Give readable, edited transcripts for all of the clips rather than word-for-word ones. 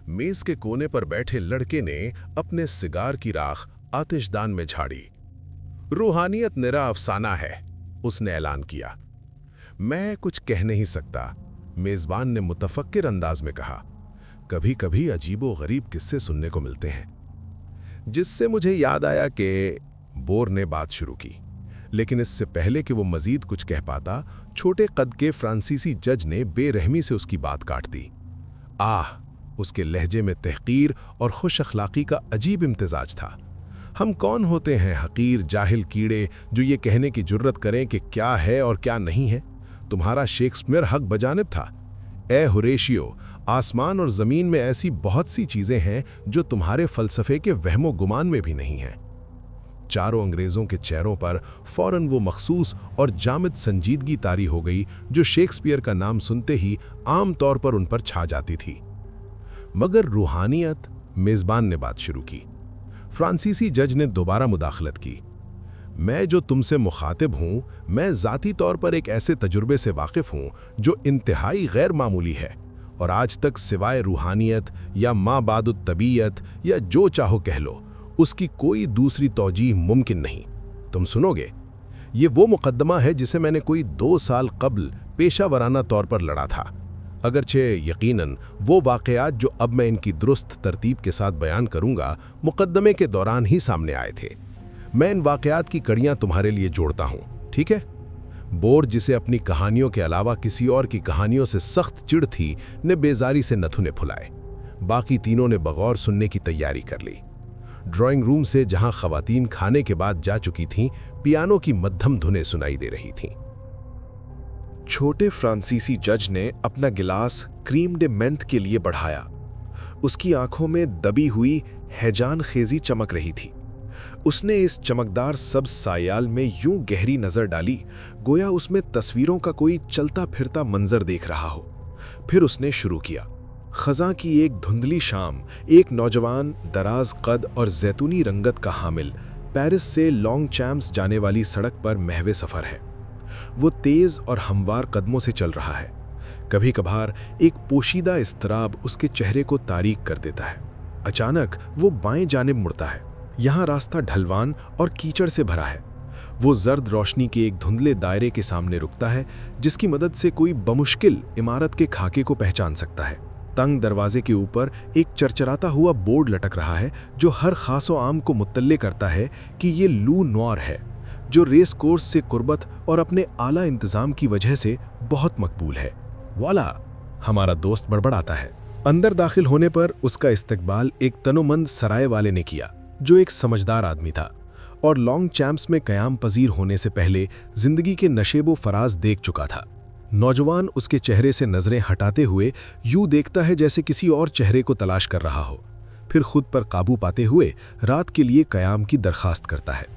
मेज के कोने पर बैठे लड़के ने अपने सिगार की राख आतिशदान में झाड़ी। रूहानियत निरा अफसाना है, उसने ऐलान किया। मैं कुछ कह नहीं सकता, मेजबान ने मुतफक्किर अंदाज में कहा। कभी कभी अजीबो गरीब किस्से सुनने को मिलते हैं। जिससे मुझे याद आया कि बोर ने बात शुरू की, लेकिन इससे पहले कि वो मजीद कुछ कह पाता, छोटे कद के फ्रांसीसी जज ने बेरहमी से उसकी बात काट दी। आह, उसके लहजे में तहकीर और खुश अखलाकी का अजीब इम्तिजाज था। हम कौन होते हैं हकीर जाहिल कीड़े जो ये कहने की जुर्रत करें कि क्या है और क्या नहीं है। तुम्हारा शेक्सपियर हक बजानिब था। ए हुरेशियो, आसमान और ज़मीन में ऐसी बहुत सी चीज़ें हैं जो तुम्हारे फ़लसफ़े के वहमो गुमान में भी नहीं हैं। चारों अंग्रेज़ों के चेहरों पर फ़ौरन वो मखसूस और जामिद संजीदगी तारी हो गई जो शेक्सपियर का नाम सुनते ही आम तौर पर उन पर छा जाती थी। मगर रूहानियत, मेज़बान ने बात शुरू की। फ्रांसीसी जज ने दोबारा मुदाखलत की। मैं जो तुमसे मुखातिब हूँ, मैं ज़ाती तौर पर एक ऐसे तजुर्बे से वाकिफ़ हूँ जो इंतहाई गैर मामूली है और आज तक सिवाय रूहानियत या माँ बादुत तबीयत या जो चाहो कह लो, उसकी कोई दूसरी तौजीह मुमकिन नहीं। तुम सुनोगे? ये वो मुकद्दमा है जिसे मैंने कोई 2 साल कबल पेशा वराना तौर पर लड़ा था। अगरचे यकीनन वो वाक़यात जो अब मैं इनकी दुरुस्त तरतीब के साथ बयान करूँगा मुकद्दमे के दौरान ही सामने आए थे। मैं इन वाक़यात की कड़ियाँ तुम्हारे लिए जोड़ता हूँ, ठीक है? बोर, जिसे अपनी कहानियों के अलावा किसी और की कहानियों से सख्त चिढ़ थी, ने बेजारी से नथुने फुलाए। बाकी तीनों ने बगौर सुनने की तैयारी कर ली। ड्राइंग रूम से, जहां खवातीन खाने के बाद जा चुकी थीं, पियानो की मध्यम धुनें सुनाई दे रही थीं। छोटे फ्रांसीसी जज ने अपना गिलास क्रीम डे मेंथ के लिए बढ़ाया। उसकी आंखों में दबी हुई हैजान खेजी चमक रही थी। उसने इस चमकदार सब्ज सायाल में यूं गहरी नजर डाली, गोया उसमें तस्वीरों का कोई चलता फिरता मंजर देख रहा हो। फिर उसने शुरू किया। खज़ां की एक धुंधली शाम, एक नौजवान दराज कद और जैतूनी रंगत का हामिल पेरिस से लॉन्ग चैम्प्स जाने वाली सड़क पर महवे सफ़र है। वो तेज़ और हमवार कदमों से चल रहा है। कभी कभार एक पोशीदा इस्तराब उसके चेहरे को तारीक कर देता है। अचानक वो बाएं जानिब मुड़ता है। यहाँ रास्ता ढलवान और कीचड़ से भरा है। वो जर्द रोशनी के एक धुंधले दायरे के सामने रुकता है, जिसकी मदद से कोई बमुश्किल इमारत के खाके को पहचान सकता है। तंग दरवाजे के ऊपर एक चरचराता हुआ बोर्ड लटक रहा है जो हर खासो आम को मुत्तल्ले करता है कि ये लू नॉर है, जो रेस कोर्स से कुर्बत और अपने आला इंतजाम की वजह से बहुत मकबूल है। वाला, हमारा दोस्त बड़बड़ाता है। अंदर दाखिल होने पर उसका इस्तकबाल एक तनोमंद सराय वाले ने किया, जो एक समझदार आदमी था और लॉन्ग चैम्प्स में कयाम पजीर होने से पहले जिंदगी के नशेबो फराज देख चुका था। नौजवान उसके चेहरे से नजरें हटाते हुए यूं देखता है जैसे किसी और चेहरे को तलाश कर रहा हो, फिर खुद पर काबू पाते हुए रात के लिए कयाम की दरखास्त करता है।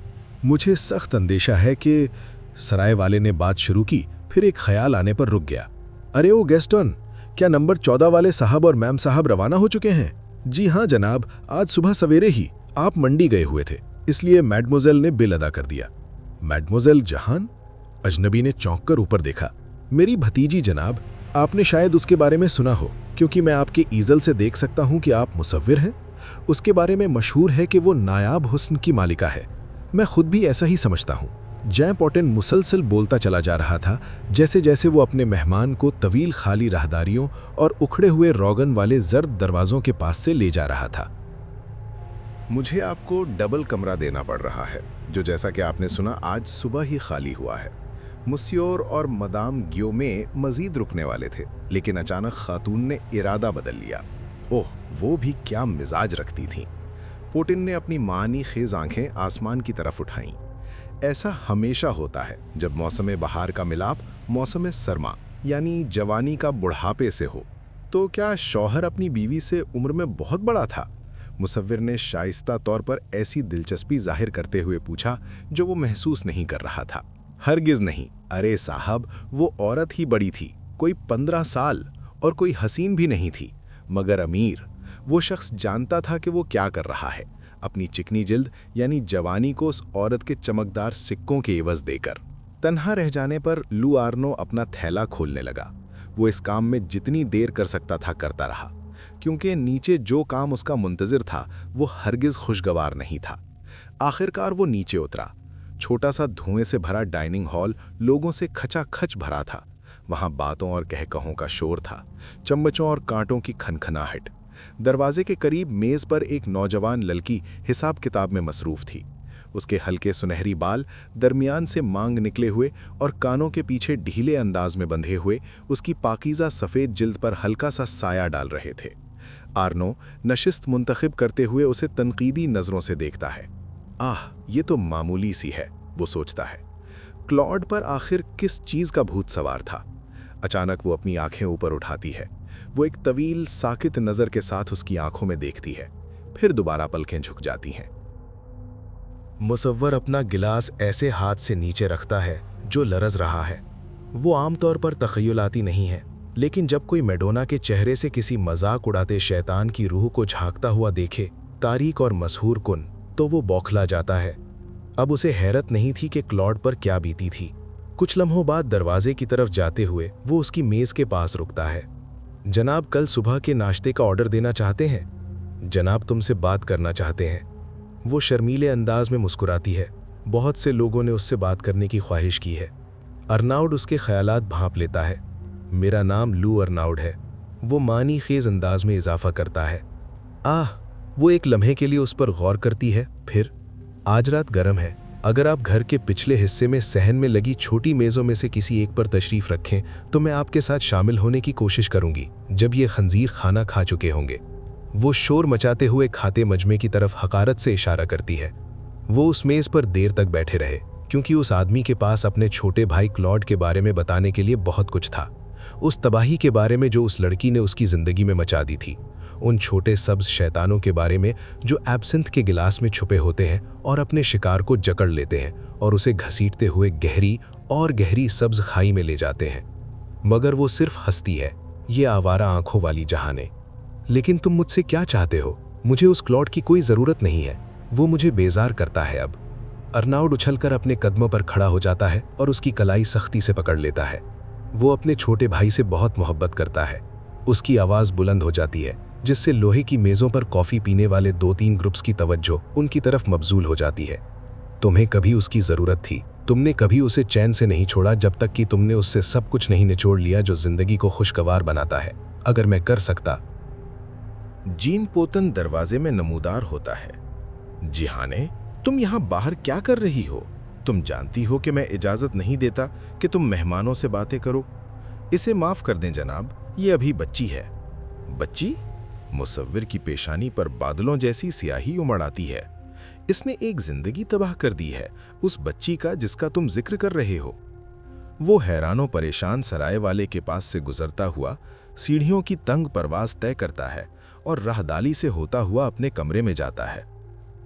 मुझे सख्त अंदेशा है कि सराय वाले ने बात शुरू की, फिर एक ख्याल आने पर रुक गया। अरे ओ गेस्टन, क्या नंबर 14 वाले साहब और मैम साहब रवाना हो चुके हैं? जी हाँ जनाब, आज सुबह सवेरे ही। आप मंडी गए हुए थे, इसलिए मैडमोजेल ने बिल अदा कर दिया। मैडमोजेल जहान? अजनबी ने चौंक कर ऊपर देखा। मेरी भतीजी जनाब, आपने शायद उसके बारे में सुना हो, क्योंकि मैं आपके ईज़ल से देख सकता हूं कि आप मुसव्विर हैं। उसके बारे में मशहूर है कि वो नायाब हुस्न की मालिका है। मैं खुद भी ऐसा ही समझता हूं। जैं पॉटिन मुसलसल बोलता चला जा रहा था, जैसे जैसे वो अपने मेहमान को तवील खाली राहदारियों और उखड़े हुए रोगन वाले जर्द दरवाज़ों के पास से ले जा रहा था। मुझे आपको डबल कमरा देना पड़ रहा है, जो जैसा कि आपने सुना आज सुबह ही खाली हुआ है। मुस्योर और मदाम गियोमे मजीद रुकने वाले थे, लेकिन अचानक खातून ने इरादा बदल लिया। ओह, वो भी क्या मिजाज रखती थीं। पोटिन ने अपनी मानी खेज आंखें आसमान की तरफ उठाईं। ऐसा हमेशा होता है जब मौसम बहार का मिलाप मौसम सरमा यानी जवानी का बुढ़ापे से हो। तो क्या शौहर अपनी बीवी से उम्र में बहुत बड़ा था? मुसव्विर ने शाइस्ता तौर पर ऐसी दिलचस्पी जाहिर करते हुए पूछा जो वो महसूस नहीं कर रहा था। हरगिज नहीं, अरे साहब, वो औरत ही बड़ी थी, कोई 15 साल, और कोई हसीन भी नहीं थी, मगर अमीर। वो शख्स जानता था कि वो क्या कर रहा है, अपनी चिकनी जिल्द यानी जवानी को उस औरत के चमकदार सिक्कों के एवज देकर। तन्हा रह जाने पर लू आर्नो अपना थैला खोलने लगा। वो इस काम में जितनी देर कर सकता था करता रहा। क्योंकि नीचे जो काम उसका मुंतज़िर था वो हरगिज़ खुशगवार नहीं था। आखिरकार वो नीचे उतरा। छोटा सा धुएं से भरा डाइनिंग हॉल लोगों से खचाखच भरा था। वहाँ बातों और कहकहों का शोर था, चम्मचों और कांटों की खनखनाहट। दरवाजे के करीब मेज़ पर एक नौजवान लड़की हिसाब किताब में मसरूफ़ थी। उसके हल्के सुनहरी बाल दरमियान से मांग निकले हुए और कानों के पीछे ढीले अंदाज में बंधे हुए उसकी पाकीज़ा सफ़ेद जिल्द पर हल्का सा साया डाल रहे थे। आर्नो नशिस्त मुंतखब करते हुए उसे तनकीदी नज़रों से देखता है। आह, ये तो मामूली सी है, वो सोचता है। क्लॉड पर आखिर किस चीज़ का भूत सवार था? अचानक वो अपनी आंखें ऊपर उठाती है। वो एक तवील साकित नज़र के साथ उसकी आंखों में देखती है, फिर दोबारा पलकें झुक जाती हैं। मुसव्वर अपना गिलास ऐसे हाथ से नीचे रखता है जो लरज़ रहा है। वो आमतौर पर तख़य्युलाती नहीं है, लेकिन जब कोई मैडोना के चेहरे से किसी मजाक उड़ाते शैतान की रूह को झांकता हुआ देखे, तारीक और मशहूर कुन, तो वो बौखला जाता है। अब उसे हैरत नहीं थी कि क्लॉड पर क्या बीती थी। कुछ लम्हों बाद दरवाजे की तरफ जाते हुए वो उसकी मेज़ के पास रुकता है। जनाब, कल सुबह के नाश्ते का ऑर्डर देना चाहते हैं? जनाब तुमसे बात करना चाहते हैं। वो शर्मीले अंदाज में मुस्कुराती है। बहुत से लोगों ने उससे बात करने की ख्वाहिश की है। अर्नाउड उसके ख्यालात भांप लेता है। मेरा नाम लू अर्नाउड है, वो मानी खेज अंदाज में इजाफा करता है। आह, वो एक लम्हे के लिए उस पर गौर करती है। फिर, आज रात गर्म है, अगर आप घर के पिछले हिस्से में सहन में लगी छोटी मेज़ों में से किसी एक पर तशरीफ़ रखें तो मैं आपके साथ शामिल होने की कोशिश करूंगी जब ये खंजीर खाना खा चुके होंगे। वो शोर मचाते हुए खाते मजमे की तरफ हकारत से इशारा करती है। वो उस मेज़ पर देर तक बैठे रहे, क्योंकि उस आदमी के पास अपने छोटे भाई क्लॉड के बारे में बताने के लिए बहुत कुछ था। उस तबाही के बारे में जो उस लड़की ने उसकी ज़िंदगी में मचा दी थी, उन छोटे सब्ज शैतानों के बारे में जो एब्सिंथ के गिलास में छुपे होते हैं और अपने शिकार को जकड़ लेते हैं और उसे घसीटते हुए गहरी और गहरी सब्ज खाई में ले जाते हैं। मगर वो सिर्फ हंसती है, ये आवारा आंखों वाली जहाने। लेकिन तुम मुझसे क्या चाहते हो? मुझे उस क्लॉड की कोई ज़रूरत नहीं है, वो मुझे बेजार करता है अब। अर्नाउड उछलकर अपने कदमों पर खड़ा हो जाता है और उसकी कलाई सख्ती से पकड़ लेता है। वो अपने छोटे भाई से बहुत मोहब्बत करता है। उसकी आवाज़ बुलंद हो जाती है, जिससे लोहे की मेज़ों पर कॉफ़ी पीने वाले 2-3 ग्रुप्स की तवज्जो उनकी तरफ मबजूल हो जाती है। तुम्हें कभी उसकी ज़रूरत थी, तुमने कभी उसे चैन से नहीं छोड़ा जब तक कि तुमने उससे सब कुछ नहीं निचोड़ लिया जो ज़िंदगी को खुशगवार बनाता है। अगर मैं कर सकता। जीन पोतन दरवाजे में नमूदार होता है। जिहाने, तुम यहाँ बाहर क्या कर रही हो? तुम जानती हो कि मैं इजाज़त नहीं देता कि तुम मेहमानों से बातें करो। इसे माफ़ कर दें जनाब, ये अभी बच्ची है। बच्ची? मुसव्विर की पेशानी पर बादलों जैसी स्याही उमड़ आती है। इसने एक जिंदगी तबाह कर दी है, उस बच्ची का जिसका तुम जिक्र कर रहे हो। वो हैरानों परेशान सराय वाले के पास से गुजरता हुआ सीढ़ियों की तंग परवास तय करता है और राहदाली से होता हुआ अपने कमरे में जाता है।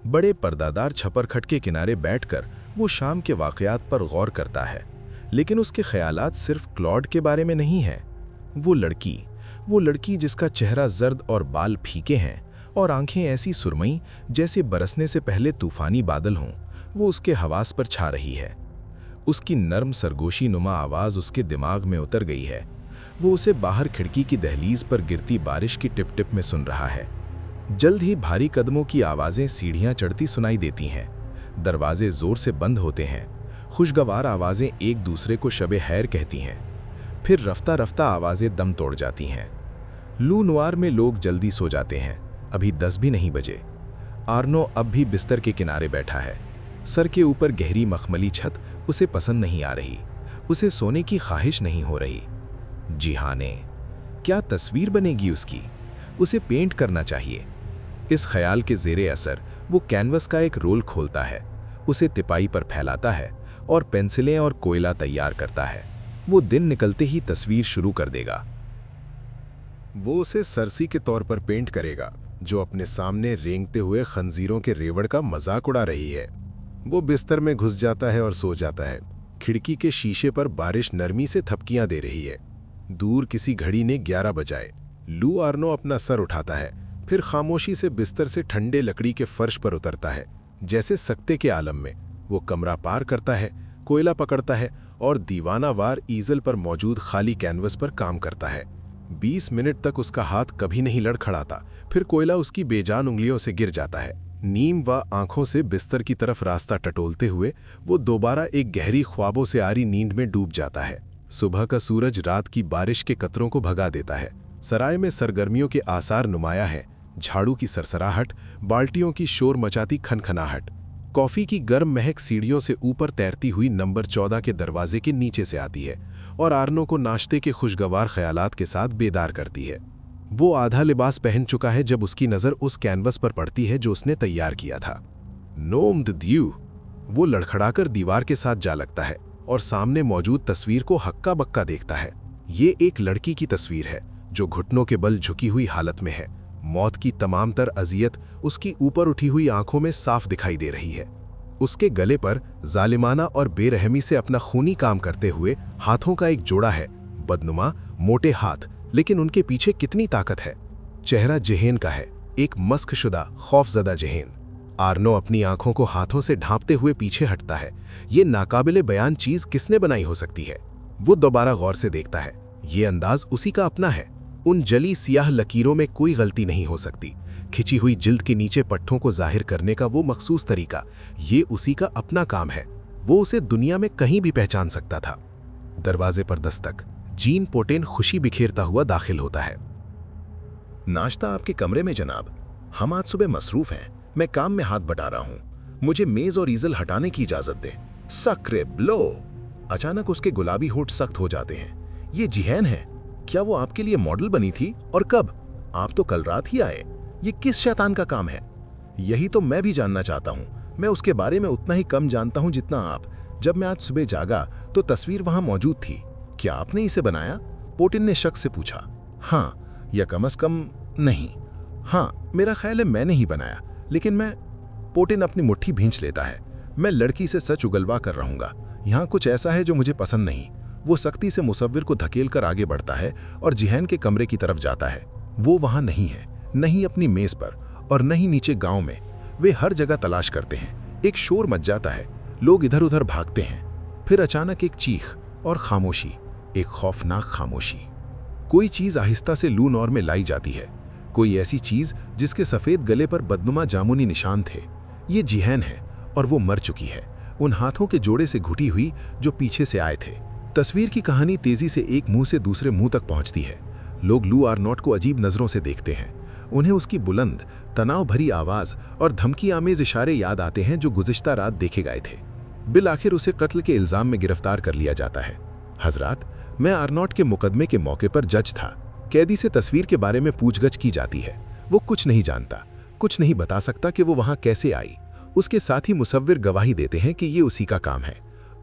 बड़े पर्दादार छपरखट के किनारे बैठकर वो शाम के वाक़यात पर गौर करता है, लेकिन उसके ख्यालात सिर्फ क्लॉड के बारे में नहीं हैं। वो लड़की जिसका चेहरा जर्द और बाल फीके हैं और आंखें ऐसी सुरमई जैसे बरसने से पहले तूफानी बादल हों, वो उसके हवास पर छा रही है। उसकी नर्म सरगोशी नुमा आवाज़ उसके दिमाग में उतर गई है। वो उसे बाहर खिड़की की दहलीज पर गिरती बारिश की टिप टिप में सुन रहा है। जल्द ही भारी कदमों की आवाज़ें सीढ़ियाँ चढ़ती सुनाई देती हैं। दरवाजे ज़ोर से बंद होते हैं। खुशगवार आवाज़ें एक दूसरे को शबे खैर कहती हैं। फिर रफ्ता रफ्ता आवाज़ें दम तोड़ जाती हैं। लू नुआर में लोग जल्दी सो जाते हैं। अभी 10 भी नहीं बजे। आर्नो अब भी बिस्तर के किनारे बैठा है। सर के ऊपर गहरी मखमली छत उसे पसंद नहीं आ रही। उसे सोने की ख्वाहिश नहीं हो रही। जिहाने, क्या तस्वीर बनेगी उसकी? उसे पेंट करना चाहिए। इस ख्याल के ज़ेरे असर वो कैनवस का एक रोल खोलता है, उसे तिपाई पर फैलाता है और पेंसिलें और कोयला तैयार करता है। वो दिन निकलते ही तस्वीर शुरू कर देगा। वो उसे सरसी के तौर पर पेंट करेगा, जो अपने सामने रेंगते हुए खंजीरों के रेवड़ का मजाक उड़ा रही है। वो बिस्तर में घुस जाता है और सो जाता है। खिड़की के शीशे पर बारिश नरमी से थपकियां दे रही है। दूर किसी घड़ी ने 11 बजाए। लू आर्नो अपना सर उठाता है, फिर खामोशी से बिस्तर से ठंडे लकड़ी के फर्श पर उतरता है। जैसे सकते के आलम में वो कमरा पार करता है, कोयला पकड़ता है और दीवानावार ईजल पर मौजूद खाली कैनवस पर काम करता है। 20 मिनट तक उसका हाथ कभी नहीं लड़खड़ाता, फिर कोयला उसकी बेजान उंगलियों से गिर जाता है। नीम व आंखों से बिस्तर की तरफ रास्ता टटोलते हुए वो दोबारा एक गहरी ख्वाबों से आ रही नींद में डूब जाता है। सुबह का सूरज रात की बारिश के कतरों को भगा देता है। सराय में सरगर्मियों के आसार नुमाया है। झाड़ू की सरसराहट, बाल्टियों की शोर मचाती खनखनाहट, कॉफी की गर्म महक सीढ़ियों से ऊपर तैरती हुई नंबर 14 के दरवाजे के नीचे से आती है और आर्नो को नाश्ते के खुशगवार ख्यालात के साथ बेदार करती है। वो आधा लिबास पहन चुका है जब उसकी नज़र उस कैनवस पर पड़ती है जो उसने तैयार किया था। नोम द द्यू। वो लड़खड़ाकर दीवार के साथ जा लगता है और सामने मौजूद तस्वीर को हक्का बक्का देखता है। ये एक लड़की की तस्वीर है जो घुटनों के बल झुकी हुई हालत में है। मौत की तमाम तर अजियत उसकी ऊपर उठी हुई आंखों में साफ दिखाई दे रही है। उसके गले पर जालिमाना और बेरहमी से अपना खूनी काम करते हुए हाथों का एक जोड़ा है। बदनुमा मोटे हाथ, लेकिन उनके पीछे कितनी ताकत है। चेहरा जहेन का है, एक मस्कशुदा खौफजदा जहेन। आर्नो अपनी आंखों को हाथों से ढांपते हुए पीछे हटता है। ये नाकाबिले बयान चीज किसने बनाई हो सकती है? वो दोबारा गौर से देखता है। ये अंदाज उसी का अपना है। उन जली सियाह लकीरों में कोई गलती नहीं हो सकती। खिंची हुई जिल्द के नीचे पट्टों को जाहिर करने का वो मखसूस तरीका, ये उसी का अपना काम है। वो उसे दुनिया में कहीं भी पहचान सकता था। दरवाजे पर दस्तक। जीन पोटेन खुशी बिखेरता हुआ दाखिल होता है। नाश्ता आपके कमरे में जनाब। हम आज सुबह मसरूफ हैं, मैं काम में हाथ बटा रहा हूं। मुझे मेज और ईजल हटाने की इजाजत दें। सक्रे ब्लो। अचानक उसके गुलाबी होठ सख्त हो जाते हैं। ये जिहैन है? क्या वो आपके लिए मॉडल बनी थी? और कब? आप तो कल रात ही आए। ये किस शैतान का काम है? यही तो मैं भी जानना चाहता हूं। मैं उसके बारे में उतना ही कम जानता हूं जितना आप। जब मैं आज सुबह जागा तो तस्वीर वहां मौजूद थी। क्या आपने इसे बनाया? पोटिन ने शक से पूछा। हाँ, या कम से कम नहीं। हाँ, मेरा ख्याल है मैंने ही बनाया, लेकिन मैं। पोटिन अपनी मुट्ठी भींच लेता है। मैं लड़की से सच उगलवा कर रहूंगा। यहाँ कुछ ऐसा है जो मुझे पसंद नहीं। वो सख्ती से मुसव्विर को धकेल कर आगे बढ़ता है और जिहैन के कमरे की तरफ जाता है। वो वहां नहीं है, नहीं अपनी मेज पर और नहीं नीचे गांव में। वे हर जगह तलाश करते हैं। एक शोर मच जाता है, लोग इधर उधर भागते हैं। फिर अचानक एक चीख और खामोशी, एक खौफनाक खामोशी। कोई चीज आहिस्ता से लू नौर में लाई जाती है। कोई ऐसी चीज जिसके सफेद गले पर बदनुमा जामुनी निशान थे। ये जिहैन है और वो मर चुकी है, उन हाथों के जोड़े से घुटी हुई जो पीछे से आए थे। तस्वीर की कहानी तेजी से एक मुंह से दूसरे मुंह तक पहुंचती है। लोग लू आर्नोट को अजीब नजरों से देखते हैं। उन्हें उसकी बुलंद, तनाव भरी आवाज और धमकी आमेज इशारे याद आते हैं जो गुज़िश्ता रात देखे गए थे। बिल आखिर उसे कत्ल के इल्जाम में गिरफ्तार कर लिया जाता है। हजरात, मैं आर्नोट के मुकदमे के मौके पर जज था। कैदी से तस्वीर के बारे में पूछगछ की जाती है। वो कुछ नहीं जानता, कुछ नहीं बता सकता कि वो वहां कैसे आई। उसके साथ ही मुसव्विर गवाही देते हैं कि ये उसी का काम है।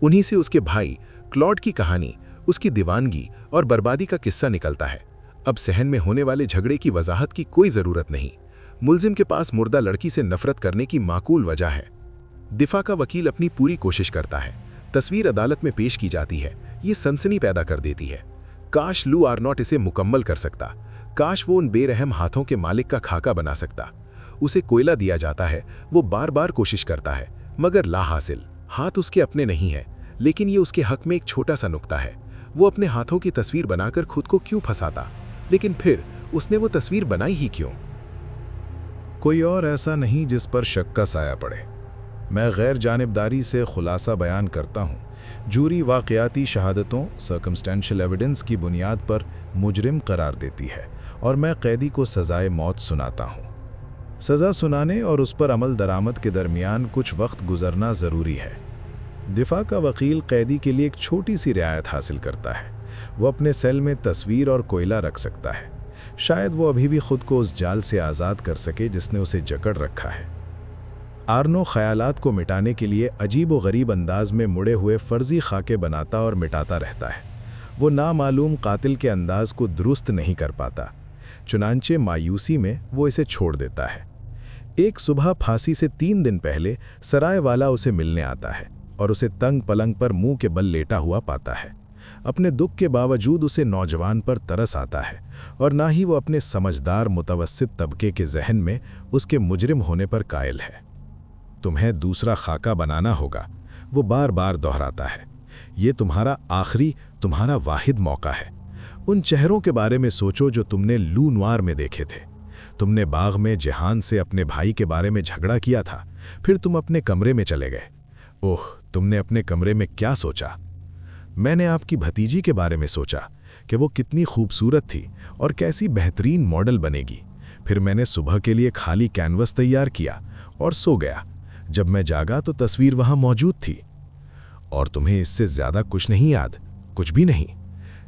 उन्हीं से उसके भाई क्लॉड की कहानी, उसकी दीवानगी और बर्बादी का किस्सा निकलता है। अब सहन में होने वाले झगड़े की वजाहत की कोई जरूरत नहीं। मुल्जिम के पास मुर्दा लड़की से नफरत करने की माकूल वजह है। दिफा का वकील अपनी पूरी कोशिश करता है। तस्वीर अदालत में पेश की जाती है। ये सनसनी पैदा कर देती है। काश लू आर्नोट इसे मुकम्मल कर सकता। काश वो उन बेरहम हाथों के मालिक का खाका बना सकता। उसे कोयला दिया जाता है। वो बार बार कोशिश करता है, मगर ला हासिल। हाथ उसके अपने नहीं है, लेकिन ये उसके हक में एक छोटा सा नुक्ता है। वो अपने हाथों की तस्वीर बनाकर खुद को क्यों फंसाता? लेकिन फिर उसने वो तस्वीर बनाई ही क्यों? कोई और ऐसा नहीं जिस पर शक का साया पड़े। मैं गैर जानिबदारी से खुलासा बयान करता हूँ। जूरी वाक़याती शहादतों सर्कमस्टेंशियल एविडेंस की बुनियाद पर मुजरिम करार देती है और मैं कैदी को सज़ाए मौत सुनाता हूँ। सज़ा सुनाने और उस पर अमल दरामद के दरमियान कुछ वक्त गुजरना ज़रूरी है। दिफा का वकील कैदी के लिए एक छोटी सी रियायत हासिल करता है। वो अपने सेल में तस्वीर और कोयला रख सकता है। शायद वो अभी भी खुद को उस जाल से आज़ाद कर सके जिसने उसे जकड़ रखा है। आर्नो ख्यालात को मिटाने के लिए अजीब व गरीब अंदाज में मुड़े हुए फर्जी खाके बनाता और मिटाता रहता है। वो नामालूम कातिल के अंदाज को दुरुस्त नहीं कर पाता। चुनांचे मायूसी में वो इसे छोड़ देता है। एक सुबह फांसी से 3 दिन पहले सराय वाला उसे मिलने आता है और उसे तंग पलंग पर मुंह के बल लेटा हुआ पाता है। अपने दुख के बावजूद उसे नौजवान पर तरस आता है और ना ही वो अपने समझदार मुतवस्सित तबके के जहन में उसके मुजरिम होने पर कायल है। तुम्हें दूसरा खाका बनाना होगा, वो बार बार दोहराता है। ये तुम्हारा आखिरी, तुम्हारा वाहिद मौका है। उन चेहरों के बारे में सोचो जो तुमने लू नवार में देखे थे। तुमने बाग में जेहान से अपने भाई के बारे में झगड़ा किया था, फिर तुम अपने कमरे में चले गए। ओह, तुमने अपने कमरे में क्या सोचा? मैंने आपकी भतीजी के बारे में सोचा कि वो कितनी खूबसूरत थी और कैसी बेहतरीन मॉडल बनेगी। फिर मैंने सुबह के लिए खाली कैनवस तैयार किया और सो गया। जब मैं जागा तो तस्वीर वहां मौजूद थी। और तुम्हें इससे ज्यादा कुछ नहीं याद? कुछ भी नहीं?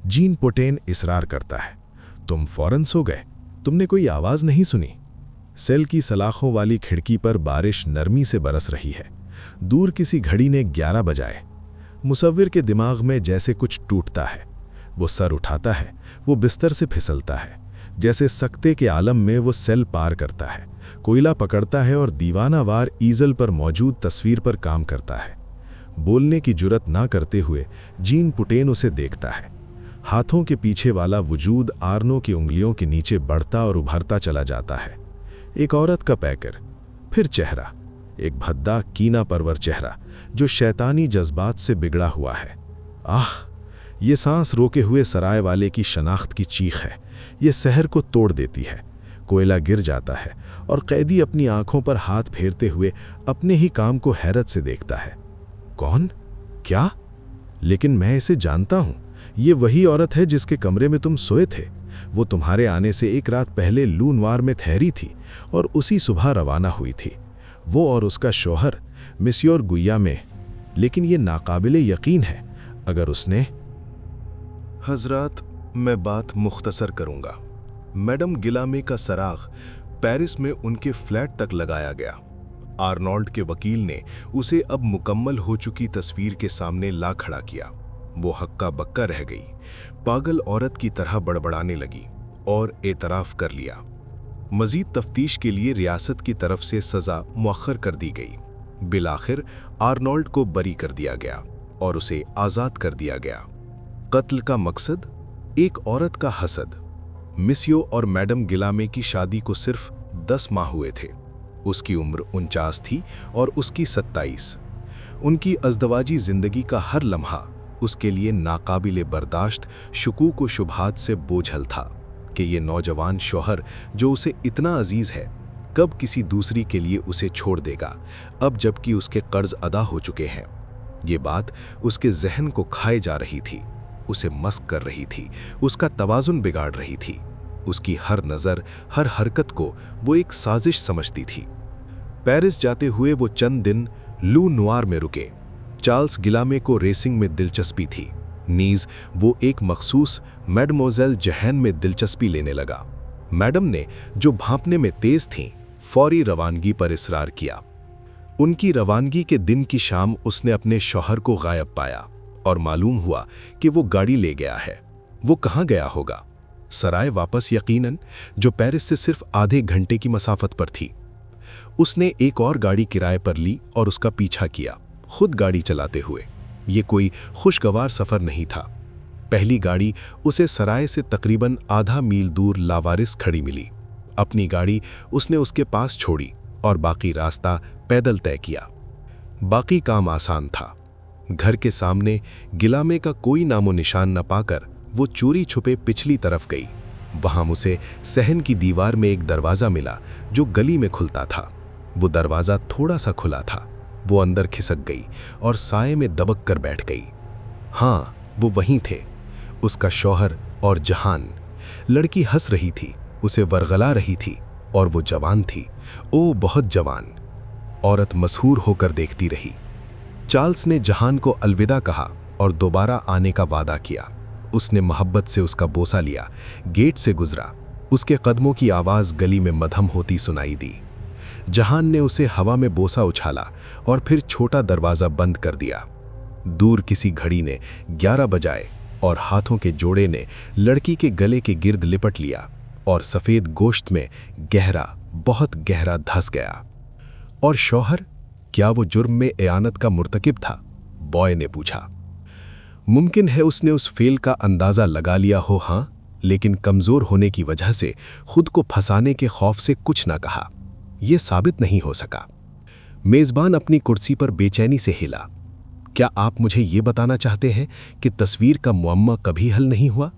जीन पोटेन इसरार करता है। तुम फौरन सो गए, तुमने कोई आवाज नहीं सुनी। सेल की सलाखों वाली खिड़की पर बारिश नरमी से बरस रही है। दूर किसी घड़ी ने 11 बजाए। मुसव्विर के दिमाग में जैसे कुछ टूटता है। वो सर उठाता है, वो बिस्तर से फिसलता है। जैसे सकते के आलम में वो सेल पार करता है, कोयला पकड़ता है और दीवानावार ईजल पर मौजूद तस्वीर पर काम करता है। बोलने की जुर्रत ना करते हुए जीन पुटेन उसे देखता है। हाथों के पीछे वाला वजूद आर्नो की उंगलियों के नीचे बढ़ता और उभरता चला जाता है। एक औरत का पैकर, फिर चेहरा, एक भद्दा कीना परवर चेहरा जो शैतानी जज्बात से बिगड़ा हुआ है। आह, ये सांस रोके हुए सराय वाले की शनाख्त की चीख है। ये शहर को तोड़ देती है। कोयला गिर जाता है और कैदी अपनी आंखों पर हाथ फेरते हुए अपने ही काम को हैरत से देखता है। कौन? क्या? लेकिन मैं इसे जानता हूं। ये वही औरत है जिसके कमरे में तुम सोए थे। वो तुम्हारे आने से एक रात पहले लू नवार में ठहरी थी और उसी सुबह रवाना हुई थी। वो और उसका शौहर मिस्योर गुइया में। लेकिन ये नाकाबिले यकीन है, अगर उसने... हजरात, मैं बात मुख्तसर करूंगा। मैडम गिलामे का सराग पेरिस में उनके फ्लैट तक लगाया गया। आर्नोल्ड के वकील ने उसे अब मुकम्मल हो चुकी तस्वीर के सामने ला खड़ा किया। वो हक्का बक्का रह गई, पागल औरत की तरह बड़बड़ाने लगी और एतराफ़ कर लिया। मजीद तफ्तीश के लिए रियासत की तरफ से सज़ा मुअख्खर कर दी गई। बिलाखिर आर्नोल्ड को बरी कर दिया गया और उसे आज़ाद कर दिया गया। कत्ल का मकसद? एक औरत का हसद। मिस्यो और मैडम गिलामे की शादी को सिर्फ 10 माह हुए थे। उसकी उम्र 49 थी और उसकी 27। उनकी अज़दवाजी जिंदगी का हर लम्हा उसके लिए नाकाबिले बर्दाश्त शुकूक व शुबहात से बोझल था कि ये नौजवान शौहर जो उसे इतना अजीज है, कब किसी दूसरी के लिए उसे छोड़ देगा, अब जबकि उसके कर्ज अदा हो चुके हैं। ये बात उसके जहन को खाए जा रही थी, उसे मस्क कर रही थी, उसका तवाज़ुन बिगाड़ रही थी। उसकी हर नज़र, हर हरकत को वो एक साजिश समझती थी। पेरिस जाते हुए वो चंद दिन लू नवार में रुके। चार्ल्स गिलामे को रेसिंग में दिलचस्पी थी, नीज वो एक मखसूस मैडमोजेल जहन में दिलचस्पी लेने लगा। मैडम ने, जो भांपने में तेज थीं, फौरी रवानगी पर इसरार किया। उनकी रवानगी के दिन की शाम उसने अपने शौहर को गायब पाया और मालूम हुआ कि वो गाड़ी ले गया है। वो कहाँ गया होगा? सराय वापस, यकीनन, जो पेरिस से सिर्फ आधे घंटे की मसाफत पर थी। उसने एक और गाड़ी किराए पर ली और उसका पीछा किया, खुद गाड़ी चलाते हुए। ये कोई खुशगवार सफ़र नहीं था। पहली गाड़ी उसे सराय से तकरीबन आधा मील दूर लावारिस खड़ी मिली। अपनी गाड़ी उसने उसके पास छोड़ी और बाकी रास्ता पैदल तय किया। बाकी काम आसान था। घर के सामने गिलामे का कोई नामो निशान न पाकर वो चोरी छुपे पिछली तरफ गई। वहां उसे सहन की दीवार में एक दरवाज़ा मिला जो गली में खुलता था। वो दरवाज़ा थोड़ा सा खुला था। वो अंदर खिसक गई और साए में दबक कर बैठ गई। हाँ, वो वहीं थे, उसका शौहर और जहान। लड़की हंस रही थी, उसे वरगला रही थी और वो जवान थी, ओ बहुत जवान। औरत मशहूर होकर देखती रही। चार्ल्स ने जहान को अलविदा कहा और दोबारा आने का वादा किया। उसने मोहब्बत से उसका बोसा लिया, गेट से गुजरा। उसके कदमों की आवाज़ गली में मधम होती सुनाई दी। जहान ने उसे हवा में बोसा उछाला और फिर छोटा दरवाज़ा बंद कर दिया। दूर किसी घड़ी ने 11 बजाए और हाथों के जोड़े ने लड़की के गले के गिर्द लिपट लिया और सफ़ेद गोश्त में गहरा, बहुत गहरा धंस गया। और शौहर, क्या वो जुर्म में एयानत का मुर्तकिब था? बॉय ने पूछा। मुमकिन है उसने उस फेल का अंदाज़ा लगा लिया हो, हाँ, लेकिन कमज़ोर होने की वजह से खुद को फंसाने के खौफ से कुछ ना कहा। यह साबित नहीं हो सका। मेज़बान अपनी कुर्सी पर बेचैनी से हिला। क्या आप मुझे ये बताना चाहते हैं कि तस्वीर का मुअम्मा कभी हल नहीं हुआ?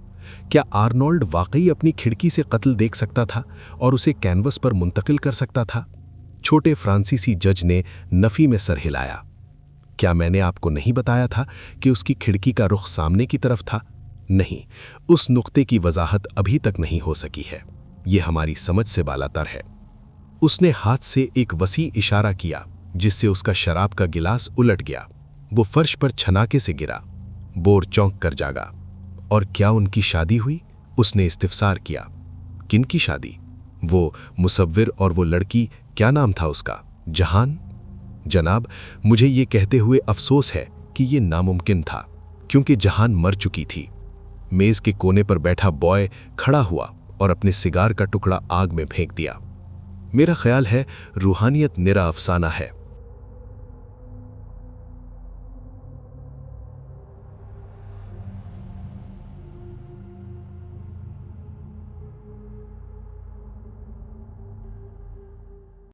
क्या आर्नोल्ड वाकई अपनी खिड़की से कत्ल देख सकता था और उसे कैनवस पर मुंतकिल कर सकता था? छोटे फ्रांसीसी जज ने नफी में सर हिलाया। क्या मैंने आपको नहीं बताया था कि उसकी खिड़की का रुख सामने की तरफ था? नहीं, उस नुक्ते की वजाहत अभी तक नहीं हो सकी है। यह हमारी समझ से बालातर है। उसने हाथ से एक वसी इशारा किया जिससे उसका शराब का गिलास उलट गया। वो फर्श पर छनाके से गिरा। बोर चौंक कर जागा। और क्या उनकी शादी हुई? उसने इस्तिफसार किया। किनकी शादी? वो मुसव्विर और वो लड़की, क्या नाम था उसका? जहान? जनाब, मुझे ये कहते हुए अफसोस है कि ये नामुमकिन था, क्योंकि जहान मर चुकी थी। मेज के कोने पर बैठा बॉय खड़ा हुआ और अपने सिगार का टुकड़ा आग में फेंक दिया। मेरा ख्याल है रूहानियत निरा अफसाना है।